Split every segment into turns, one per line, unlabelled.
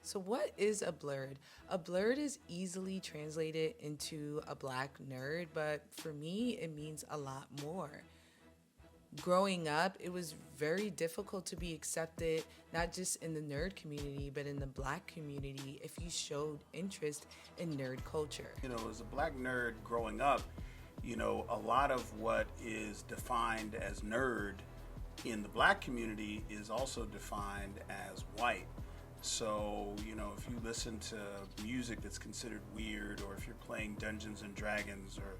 So what is a blerd? A blerd is easily translated into a black nerd, but for me, it means a lot more. Growing up, it was very difficult to be accepted, not just in the nerd community, but in the black community if you showed interest in nerd culture.
As a black nerd growing up, a lot of what is defined as nerd in the black community is also defined as white. So, if you listen to music that's considered weird, or if you're playing Dungeons and Dragons, or,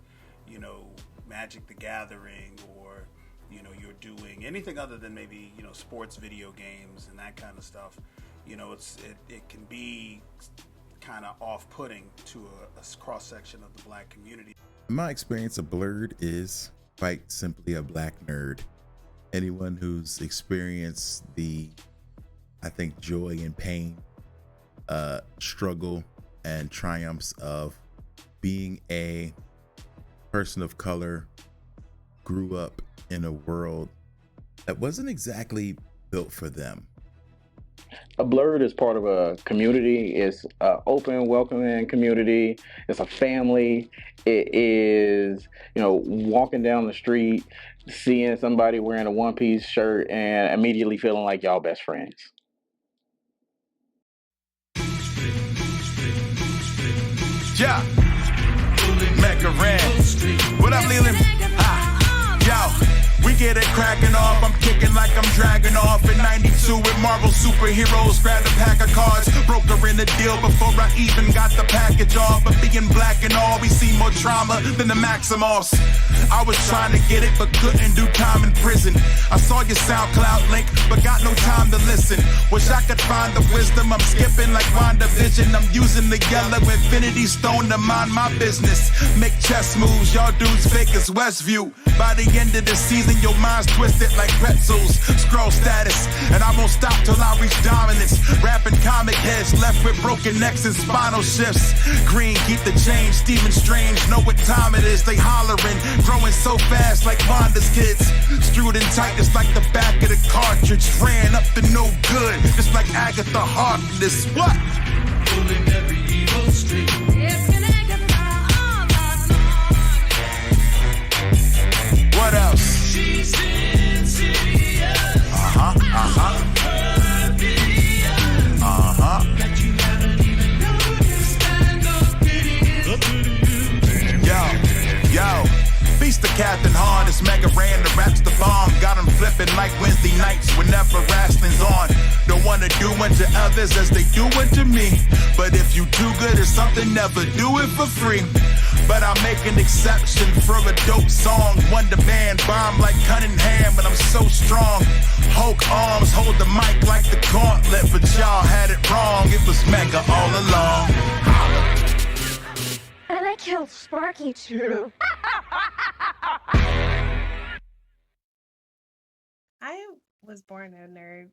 Magic the Gathering, or, you're doing anything other than maybe, sports video games and that kind of stuff, it can be kind of off-putting to a cross-section of the black community.
In my experience, a blerd is quite simply a black nerd. Anyone who's experienced the, I think, joy and pain, struggle and triumphs of being a person of color, grew up in a world that wasn't exactly built for them.
A Blerd is part of a community. It's an open, welcoming community. It's a family. It is, walking down the street, seeing somebody wearing a one-piece shirt and immediately feeling like y'all best friends.
Yeah, Macaran. What up, Leland? Yo. We get it cracking off, I'm kicking like I'm dragging off. In 92 with Marvel superheroes, grabbed a pack of cards, broker in the deal before I even got the package off. But being black and all, we see more trauma than the Maximoffs. I was trying to get it, but couldn't do time in prison. I saw your SoundCloud link, but got no time to listen. Wish I could find the wisdom, I'm skipping like WandaVision. I'm using the yellow infinity stone to mind my business. Make chess moves, y'all dudes fake as Westview. By the end of the season, your mind's twisted like pretzels. Scroll status, and I won't stop till I reach dominance. Rapping comic heads left with broken necks and spinal shifts. Green, keep the change. Stephen Strange, know what time it is. They hollering, growing so fast like Wanda's kids. Strewed in tightness like the back of the cartridge. Ran up to no good, just like Agatha Harkness. What? Pulling every evil street. What else? She's insidious. That you haven't even noticed. Yo. Beast the Captain Hard, it's Mega Ran, the raps the bomb. Got him flipping like Wednesday nights whenever wrestling's on. Don't wanna do unto others as they do unto me. But if you do good or something, never do it for free. But I make an exception for a dope song. Wonder Man bomb like Cunningham, but I'm so strong. Hulk arms hold the mic like the gauntlet, but y'all had it wrong. It was Mega all along.
And I killed Sparky too.
I was born a nerd.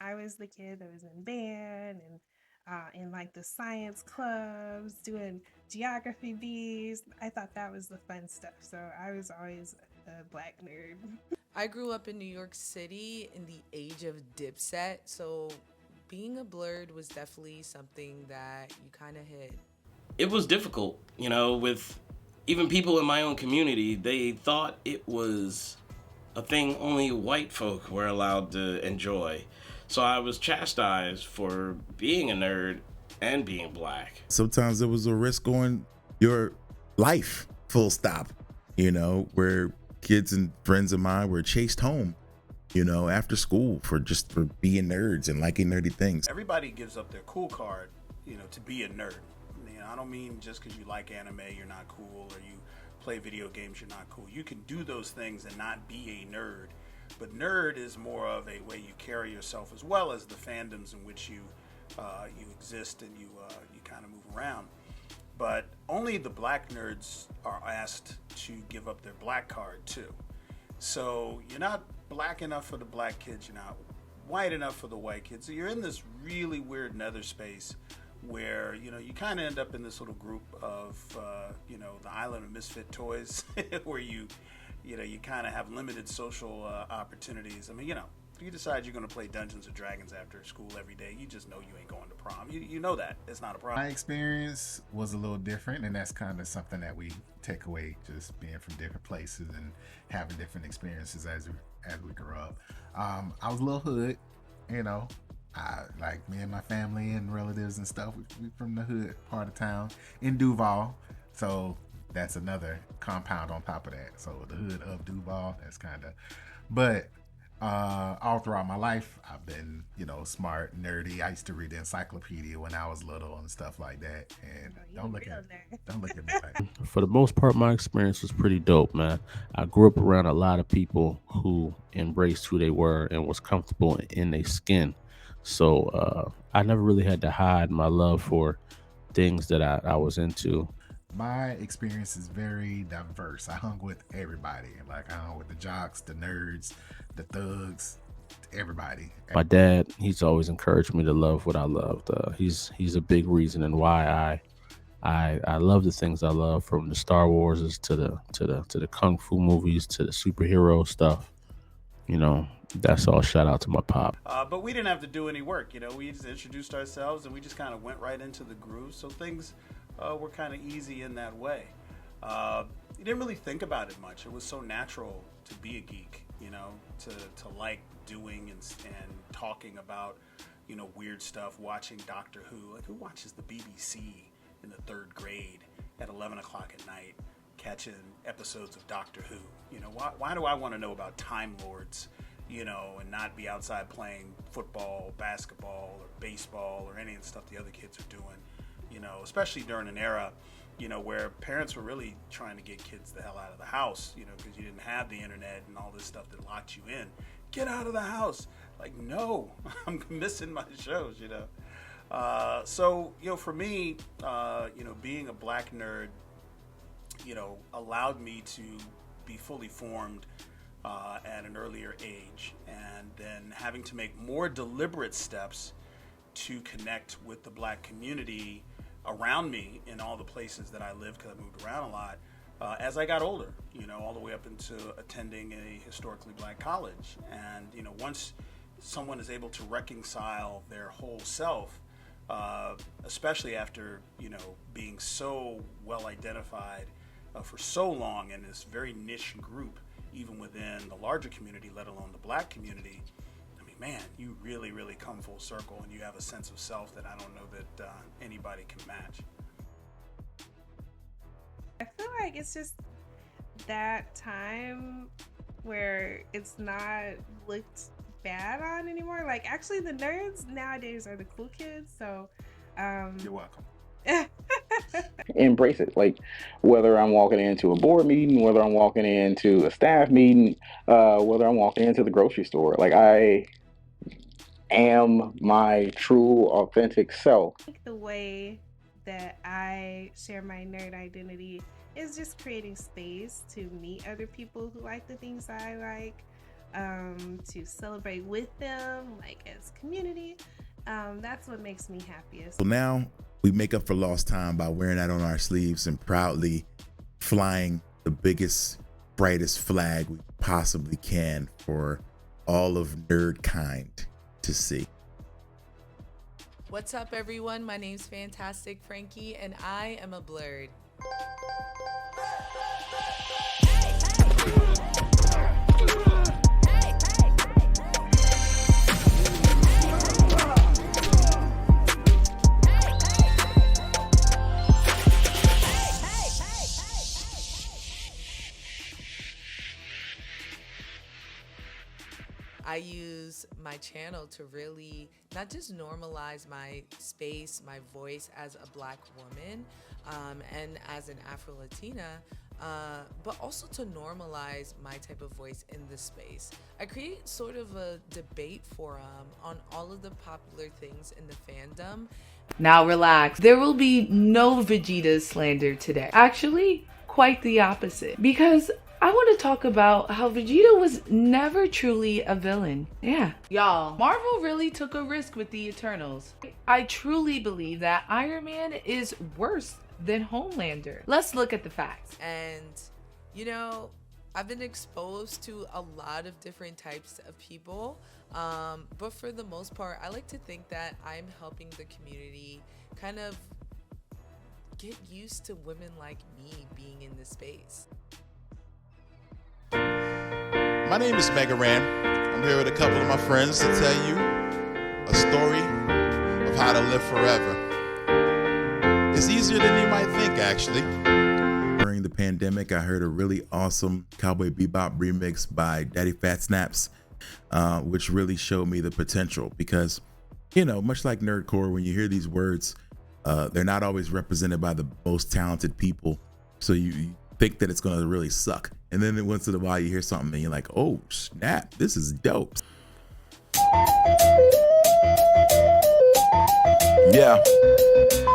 I was the kid that was in band and in like the science clubs, doing geography bees. I thought that was the fun stuff. So I was always a black nerd.
I grew up in New York City in the age of Dipset, so being a blerd was definitely something that you kind of hit.
It was difficult, with even people in my own community. They thought it was a thing only white folk were allowed to enjoy. So I was chastised for being a nerd and being black.
Sometimes there was a risk on your life, full stop, where kids and friends of mine were chased home, after school for being nerds and liking nerdy things.
Everybody gives up their cool card, to be a nerd. I don't mean just because you like anime, you're not cool, or you play video games, you're not cool. You can do those things and not be a nerd. But nerd is more of a way you carry yourself, as well as the fandoms in which you exist and you kind of move around. But only the black nerds are asked to give up their black card too. So you're not black enough for the black kids, you're not white enough for the white kids. So you're in this really weird nether space where you kind of end up in this little group of the island of misfit toys where you kind of have limited social opportunities. I mean, If you decide you're going to play Dungeons and Dragons after school every day, you just know you ain't going to prom. You know that. It's not a problem.
My experience was a little different, and that's kind of something that we take away, just being from different places and having different experiences as we grow up. I was a little hood, you know. Like me and my family and relatives and stuff, we from the hood part of town in Duval. So that's another compound on top of that. So the hood of Duval, that's kind of, but all throughout my life, I've been, you know, smart, nerdy. I used to read the encyclopedia when I was little and stuff like that. And don't look at me like.
For the most part, my experience was pretty dope, man. I grew up around a lot of people who embraced who they were and was comfortable in their skin. So I never really had to hide my love for things that I was into.
My experience is very diverse. I hung with everybody. Like I hung with the jocks, the nerds, the thugs, everybody.
My dad, he's always encouraged me to love what I loved. He's a big reason and why I love the things I love, from the Star Warses to the kung fu movies to the superhero stuff. You know, that's all shout out to my pop.
But we didn't have to do any work. You know, we just introduced ourselves and we just kind of went right into the groove. So things were kind of easy in that way. You didn't really think about it much. It was so natural to be a geek, you know, to like doing and talking about, you know, weird stuff, watching Doctor Who. Like, who watches the BBC in the 3rd grade at 11 o'clock at night, catching episodes of Doctor Who? You know, why do I want to know about Time Lords, you know, and not be outside playing football, basketball, or baseball, or any of the stuff the other kids are doing? You know, especially during an era, you know, where parents were really trying to get kids the hell out of the house, you know, because you didn't have the internet and all this stuff that locked you in. Get out of the house. Like, no, I'm missing my shows, you know. So, you know, for me, you know, being a black nerd, you know, allowed me to be fully formed at an earlier age, and then having to make more deliberate steps to connect with the black community around me in all the places that I lived, because I moved around a lot, as I got older, you know, all the way up into attending a historically black college. And, you know, once someone is able to reconcile their whole self, especially after, you know, being so well identified for so long in this very niche group, even within the larger community, let alone the black community, I mean, man, you really, really come full circle, and you have a sense of self that I don't know that anybody can match.
I feel like it's just that time where it's not looked bad on anymore. Like, actually, the nerds nowadays are the cool kids, so
You're welcome.
Embrace it. Like, whether I'm walking into a board meeting, whether I'm walking into a staff meeting, whether I'm walking into the grocery store, like, I am my true, authentic self.
I think the way that I share my nerd identity is just creating space to meet other people who like the things I like, to celebrate with them, like, as community. That's what makes me happiest.
Well, now we make up for lost time by wearing that on our sleeves and proudly flying the biggest, brightest flag we possibly can for all of nerd kind to see.
What's up, everyone? My name's Fantastic Frankie, and I am a Blerd. I use my channel to really not just normalize my space, my voice as a black woman, and as an Afro-Latina, but also to normalize my type of voice in the space. I create sort of a debate forum on all of the popular things in the fandom.
Now relax. There will be no Vegeta slander today. Actually, quite the opposite. Because I want to talk about how Vegeta was never truly a villain. Yeah. Y'all, Marvel really took a risk with the Eternals. I truly believe that Iron Man is worse than Homelander. Let's look at the facts.
And, you know, I've been exposed to a lot of different types of people, But for the most part, I like to think that I'm helping the community kind of get used to women like me being in this space.
My name is Mega Ran. I'm here with a couple of my friends to tell you a story of how to live forever. It's easier than you might think, actually.
During the pandemic, I heard a really awesome Cowboy Bebop remix by Daddy Fat Snaps, which really showed me the potential because, you know, much like nerdcore, when you hear these words, they're not always represented by the most talented people. So you think that it's going to really suck. And then once in a while you hear something and you're like, oh snap, this is dope.
Yeah.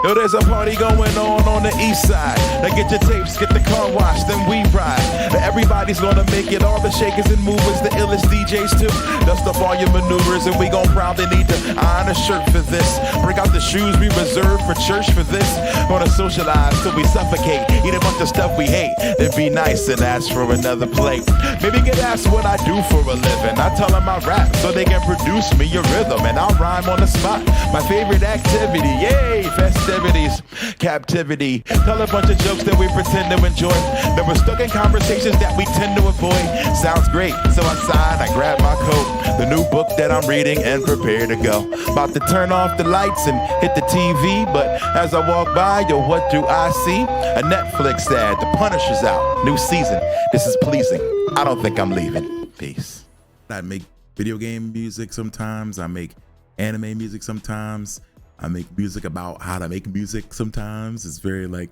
Yo, there's a party going on the east side. Now get your tapes, get the car washed, then we ride. Everybody's gonna make it, all the shakers and movers, the illest DJs too. Dust up all your maneuvers and we gon' proudly need to iron a shirt for this. Break out the shoes we reserve for church for this. Gonna socialize till we suffocate, eat a bunch of stuff we hate, then be nice and ask for another plate. Maybe get asked what I do for a living. I tell them I rap so they can produce me a rhythm and I'll rhyme on the spot. My favorite activity, yay, festivities, captivity. Tell a bunch of jokes that we pretend to enjoy. Then we're stuck in conversations that we tend to avoid. Sounds great, so I sign, I grab my coat, the new book that I'm reading and prepare to go. About to turn off the lights and hit the TV, but as I walk by, yo, what do I see? A Netflix ad, The Punisher's out, new season. This is pleasing. I don't think I'm leaving. Peace.
I make video game music sometimes. I make anime music sometimes. I make music about how to make music sometimes. It's very like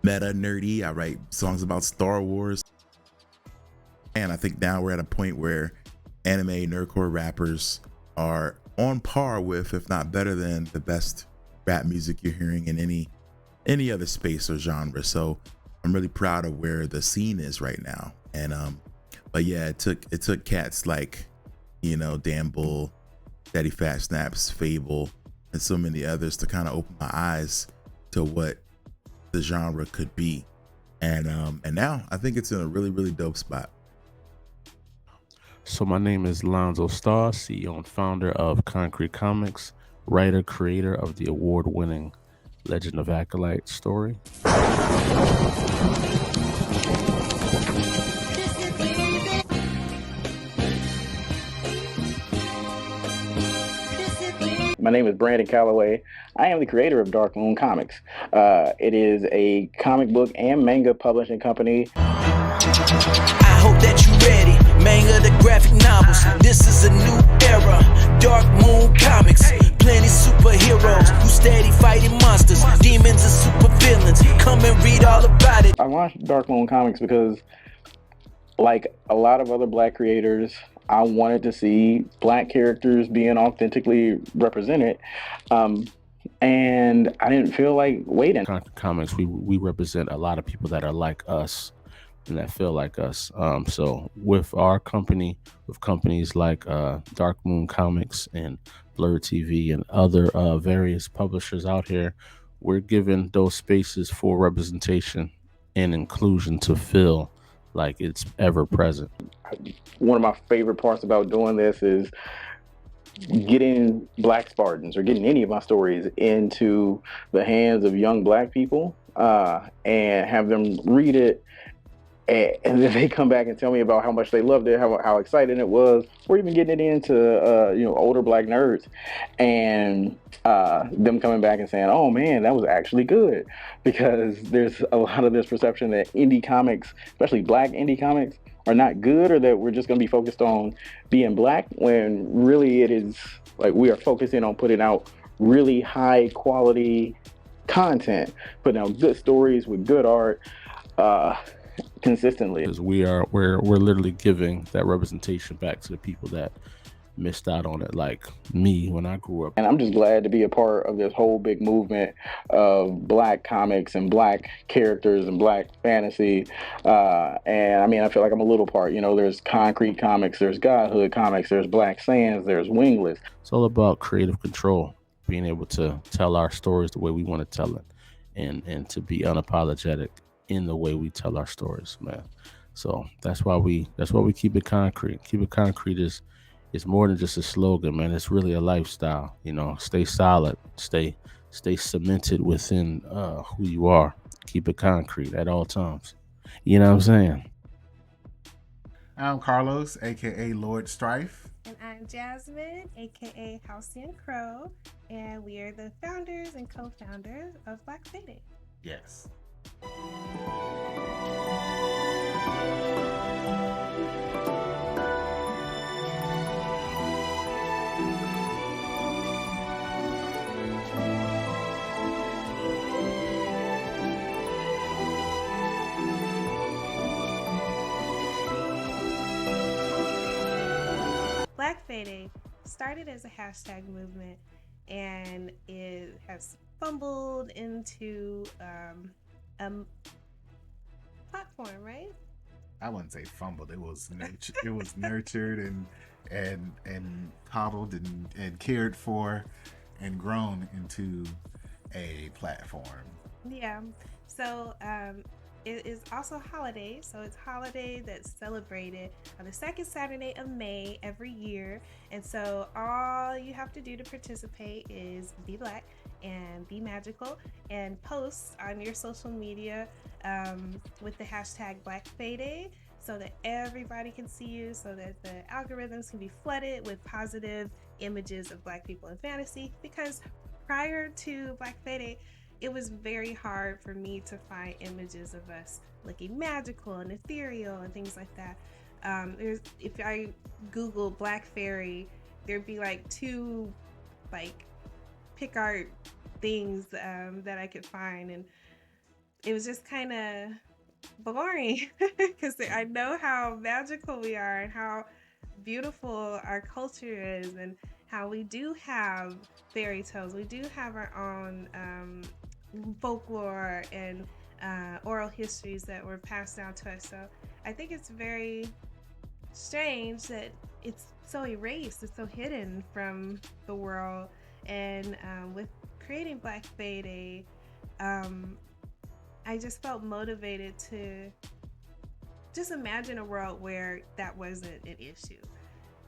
meta nerdy. I write songs about Star Wars. And I think now we're at a point where anime nerdcore rappers are on par with, if not better than, the best rap music you're hearing in any other space or genre. So I'm really proud of where the scene is right now. And but yeah, it took cats like, you know, Dan Bull, Daddy Fat Snaps, Fable, and so many others to kind of open my eyes to what the genre could be. And now I think it's in a really, really dope spot.
So my name is Lonzo Starr, CEO and founder of Concrete Comics, writer, creator of the award-winning Legend of Acolyte story.
My name is Brandon Calloway. I am the creator of Dark Moon Comics. It is a comic book and manga publishing company.
I hope that you're ready. Manga the graphic novels. This is a new era. Dark Moon Comics. Plenty superheroes who steady fighting monsters, demons and super villains. Come and read all about it.
I launched Dark Moon Comics because, like a lot of other Black creators, I wanted to see Black characters being authentically represented, and I didn't feel like waiting.
Concrete Comics, we represent a lot of people that are like us and that feel like us. So with our company, with companies like Dark Moon Comics and Blerd TV and other various publishers out here, we're giving those spaces for representation and inclusion to feel like it's ever present.
One of my favorite parts about doing this is getting Black Spartans or getting any of my stories into the hands of young Black people and have them read it. And then they come back and tell me about how much they loved it, how exciting it was, or even getting it into older Black nerds, and them coming back and saying, "Oh man, that was actually good," because there's a lot of this perception that indie comics, especially Black indie comics, are not good, or that we're just going to be focused on being Black, when really it is like we are focusing on putting out really high quality content, putting out good stories with good art. Consistently,
because we're literally giving that representation back to the people that missed out on it, like me when I grew up.
And I'm just glad to be a part of this whole big movement of Black comics and Black characters and Black fantasy. And I mean, I feel like I'm a little part. You know, there's Concrete Comics, there's Godhood Comics, there's Black Sands, there's Wingless.
It's all about creative control, being able to tell our stories the way we want to tell it, and to be unapologetic in the way we tell our stories, man. So that's why we keep it concrete. Keep it concrete is it's more than just a slogan, man. It's really a lifestyle. You know, stay solid, stay cemented within who you are. Keep it concrete at all times. You know what I'm saying?
I'm Carlos, aka Lord Strife.
And I'm Jasmine, aka Halcyon Crow, and we are the founders and co-founders of Black Faded.
Yes.
Black Faded started as a hashtag movement, and it has fumbled into a platform, right?
I wouldn't say fumbled. It was it was nurtured and coddled and cared for and grown into a platform.
Yeah. So it is also a holiday. So it's a holiday that's celebrated on the second Saturday of May every year. And so all you have to do to participate is be Black and be magical and post on your social media with the hashtag Black Faded, so that everybody can see you, so that the algorithms can be flooded with positive images of Black people in fantasy. Because prior to Black Faded, it was very hard for me to find images of us looking magical and ethereal and things like that. If I Google Black Fairy, there'd be like 2 like pick art things that I could find, and it was just kind of boring because I know how magical we are and how beautiful our culture is, and how we do have fairy tales. We do have our own folklore and oral histories that were passed down to us. So I think it's very strange that it's so erased, it's so hidden from the world. And with creating Black Faded, I just felt motivated to just imagine a world where that wasn't an issue.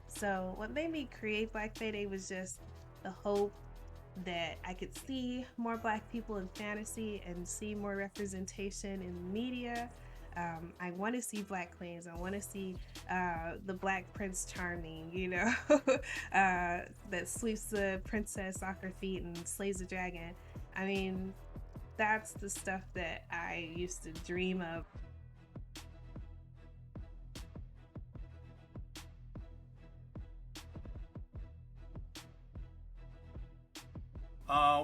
So what made me create Black Faded was just the hope that I could see more Black people in fantasy and see more representation in the media. I want to see Black queens. I want to see the Black Prince Charming, you know, that sweeps the princess off her feet and slays the dragon. I mean, that's the stuff that I used to dream of.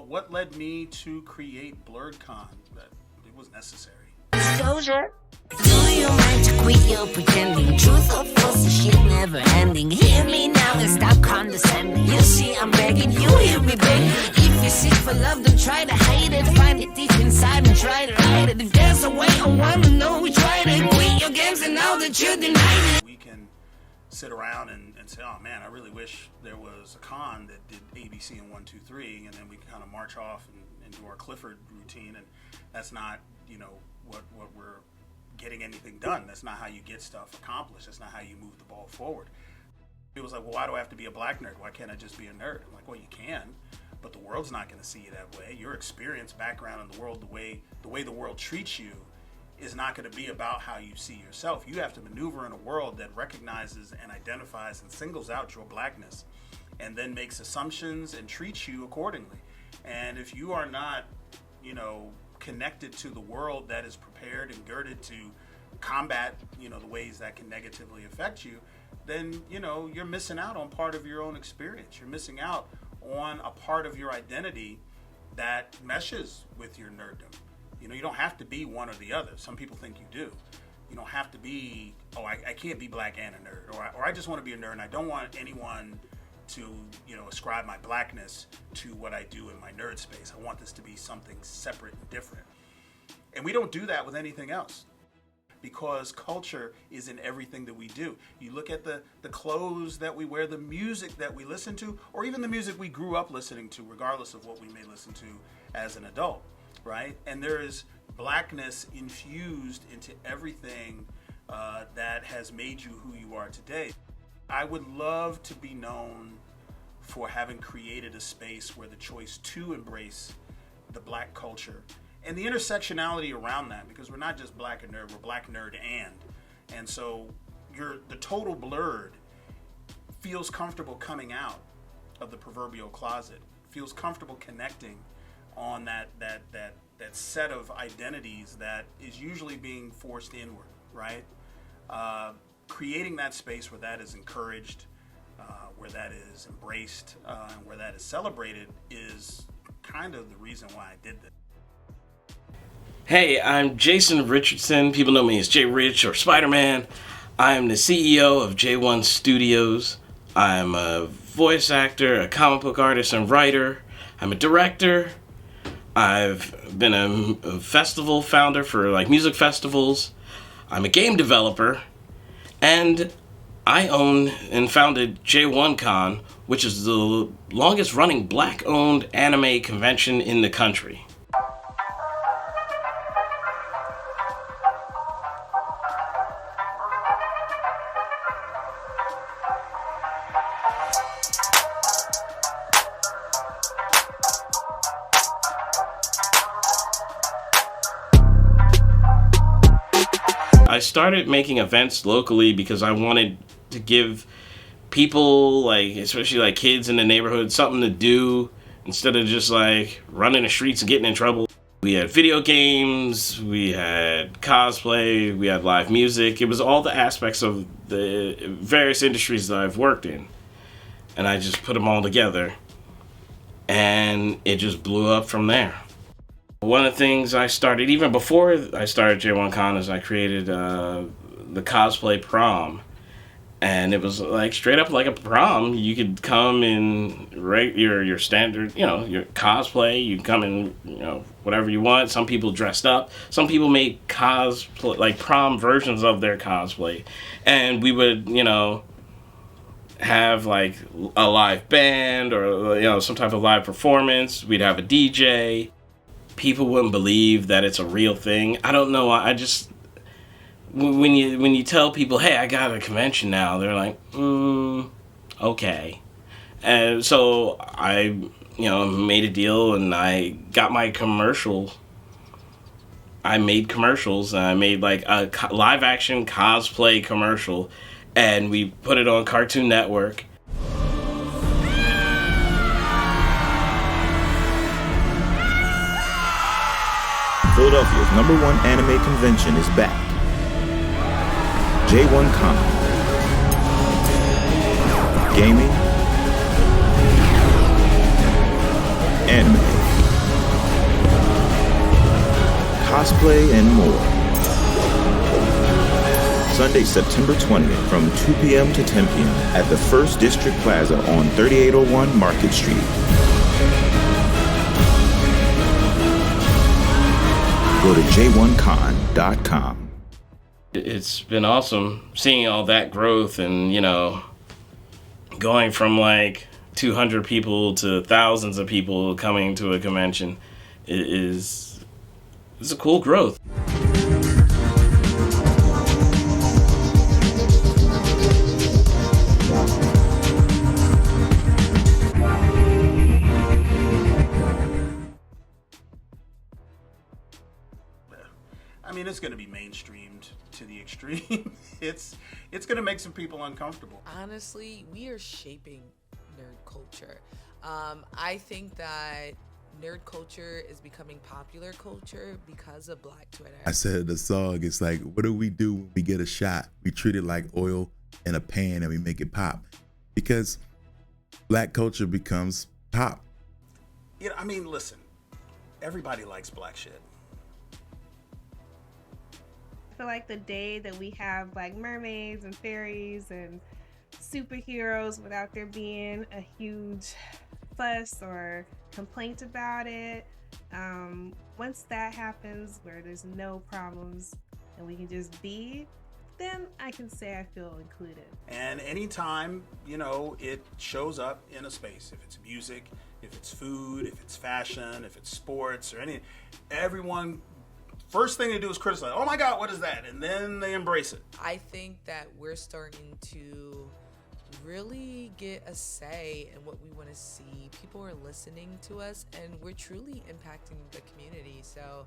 What led me to create BlerdCon? That it was necessary.
Disclosure. Do you mind to quit your pretending? Truth or false, the shit never ending. Hear me now and stop condescending. You see, I'm begging you, hear me begging. If you seek for love, don't try to hide it. Find it deep inside and try to hide it. If there's a way, I wanna know we tried it. Quit your games and now that you denied it.
We can sit around and say, oh man, I really wish there was a con that did ABC and 1, 2, 3, and then we can kind of march off and do our Clifford routine, and that's not, you know, what we're getting anything done. That's not how you get stuff accomplished. That's not how you move the ball forward. It was like, well, why do I have to be a Black nerd? Why can't I just be a nerd? I'm like, well, you can, but the world's not going to see you that way. Your experience, background in the world, the way the world treats you is not going to be about how you see yourself. You have to maneuver in a world that recognizes and identifies and singles out your Blackness, and then makes assumptions and treats you accordingly. And if you are not, you know, connected to the world that is prepared and girded to combat, you know, the ways that can negatively affect you, then, you know, you're missing out on part of your own experience. You're missing out on a part of your identity that meshes with your nerddom. You know, you don't have to be one or the other. Some people think you do. You don't have to be, oh, I can't be Black and a nerd, or I just want to be a nerd and I don't want anyone to, you know, ascribe my Blackness to what I do in my nerd space. I want this to be something separate and different. And we don't do that with anything else, because culture is in everything that we do. You look at the clothes that we wear, the music that we listen to, or even the music we grew up listening to, regardless of what we may listen to as an adult, right? And there is Blackness infused into everything that has made you who you are today. I would love to be known for having created a space where the choice to embrace the black culture and the intersectionality around that, because we're not just black and nerd, we're black, nerd, and so the total Blerd feels comfortable coming out of the proverbial closet, feels comfortable connecting on that set of identities that is usually being forced inward, right? Creating that space where that is encouraged, where that is embraced, and where that is celebrated is kind of the reason why I did this.
Hey, I'm Jason Richardson. People know me as J Rich or Spider-Man. I am the CEO of J1 Studios. I'm a voice actor, a comic book artist and writer. I'm a director. I've been a festival founder for like music festivals. I'm a game developer. And I own and founded J1Con, which is the longest running black-owned anime convention in the country. I started making events locally because I wanted to give people, like, especially like kids in the neighborhood, something to do instead of just like running the streets and getting in trouble. We had video games, we had cosplay, we had live music. It was all the aspects of the various industries that I've worked in. And I just put them all together. And it just blew up from there. One of the things I started, even before I started J1Con, is I created the cosplay prom. And it was like straight up like a prom. You could come in your standard, your cosplay. You can come in, whatever you want. Some people dressed up. Some people made cosplay, like prom versions of their cosplay. And we would, have like a live band or, some type of live performance. We'd have a DJ. People wouldn't believe that it's a real thing. I don't know. I just, when you tell people, hey, I got a convention now, they're like, okay. And so I, made a deal and I got my commercial. I made commercials and I made like a live action cosplay commercial and we put it on Cartoon Network.
Philadelphia's #1 anime convention is back. J1Con. Gaming, anime, cosplay, and more. Sunday, September 20th from 2 p.m. to 10 p.m. at the First District Plaza on 3801 Market Street. Go to j1con.com.
It's been awesome seeing all that growth and, going from like 200 people to thousands of people coming to a convention is a cool growth.
I mean, it's going to be mainstreamed to the extreme. It's going to make some people uncomfortable.
Honestly, we are shaping nerd culture. I think that nerd culture is becoming popular culture because of Black Twitter.
I said the song, it's like, what do we do when we get a shot? We treat it like oil in a pan and we make it pop. Because black culture becomes pop.
I mean, listen, everybody likes black shit.
I feel like the day that we have like mermaids and fairies and superheroes without there being a huge fuss or complaint about it, once that happens where there's no problems and we can just be, then I can say I feel included.
And anytime, it shows up in a space, if it's music, if it's food, if it's fashion, if it's sports or anything, everyone, first thing they do is criticize. Oh my God, what is that? And then they embrace it.
I think that we're starting to really get a say in what we want to see. People are listening to us, and we're truly impacting the community. So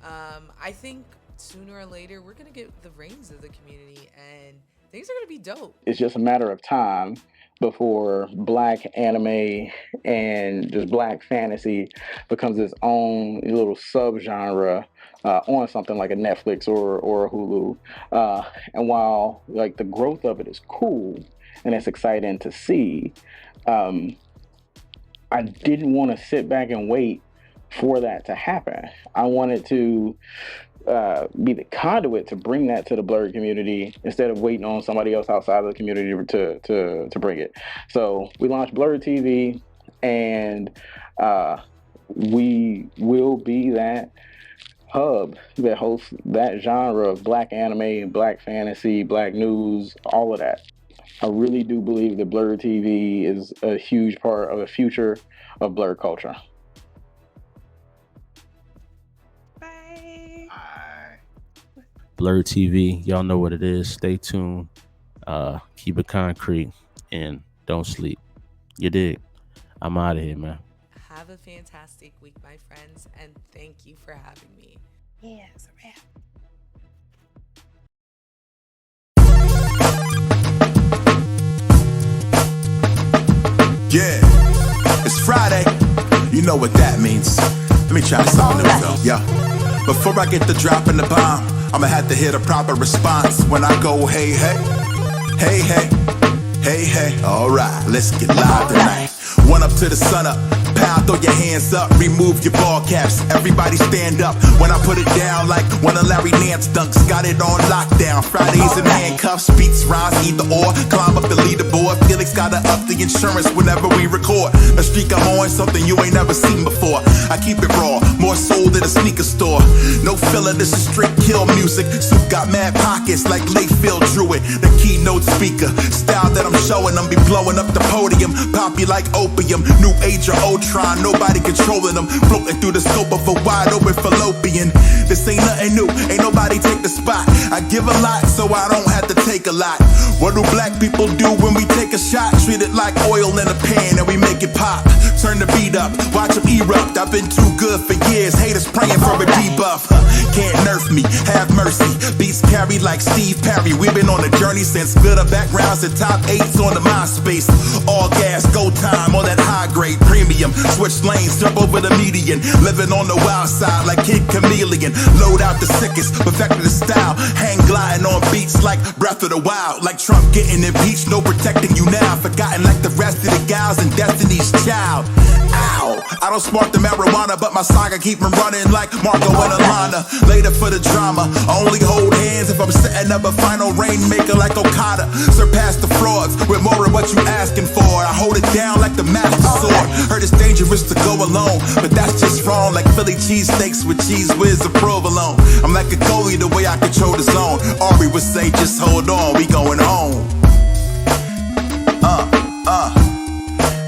I think sooner or later, we're going to get the reins of the community, and things are going to be dope.
It's just a matter of time before Black anime and just Black fantasy becomes its own little subgenre on something like a Netflix or a Hulu. And while like the growth of it is cool and it's exciting to see, I didn't want to sit back and wait for that to happen. I wanted to be the conduit to bring that to the Blerd community instead of waiting on somebody else outside of the community to bring it. So we launched Blerd TV, and we will be that hub that hosts that genre of Black anime, Black fantasy, Black news, all of that. I really do believe that Blerd TV is a huge part of the future of Blerd culture.
Blerd TV, y'all know what it is. Stay tuned, keep it concrete, and don't sleep. You dig? I'm out of here, man.
Have a fantastic week, my friends, and thank you for having me.
Yeah, it's a wrap.
Yeah, it's Friday. You know what that means. Let me try something new though. Yeah. Before I get the drop in the bomb, I'ma have to hit a proper response when I go, hey, hey, hey, hey, hey, hey. Alright, let's get live tonight. One up to the sun up. Pound, throw your hands up, remove your ball caps. Everybody stand up when I put it down like one of Larry Nance dunks. Got it on lockdown. Fridays in handcuffs, beats, rhymes, either or. Climb up the leaderboard. Felix gotta up the insurance whenever we record. A streak I'm on, something you ain't never seen before. I keep it raw, more soul than a sneaker store. No filler, this is straight kill music. Soup got mad pockets like Layfield Druid, the keynote speaker. Style that I'm showing them be blowing up the podium. Poppy like opium, new age or old. Nobody controlling them, floating through the scope of a wide open fallopian. This ain't nothing new, ain't nobody take the spot. I give a lot, so I don't have to take a lot. What do black people do when we take a shot? Treat it like oil in a pan and we make it pop. Turn the beat up, watch them erupt. I've been too good for years, haters praying for a debuff. Can't nerf me, have mercy. Beats carried like Steve Perry. We've been on a journey since glitter backgrounds and top 8s on the MySpace. All gas, go time on that high grade premium. Switch lanes, jump over the median. Living on the wild side like Kid Chameleon. Load out the sickest, perfected the style. Hang gliding on beats like Breath of the Wild. Like Trump getting impeached, no protecting you now. Forgotten like the rest of the gals in Destiny's Child. Ow! I don't spark the marijuana, but my saga keep me running like Marco and Alana. Later for the drama, I only hold hands if I'm setting up a final rainmaker like Okada. Surpass the frauds with more of what you asking for. I hold it down like the master sword. Heard it's dangerous to go alone, but that's just wrong. Like Philly cheesesteaks with cheese whiz or provolone. I'm like a goalie the way I control the zone. Ari would say, just hold on, we going home.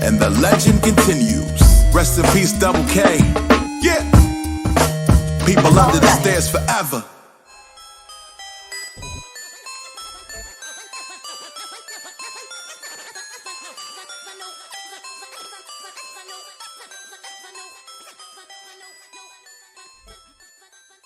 And the legend continues. Rest in peace, Double K. Yeah. People under the stairs forever.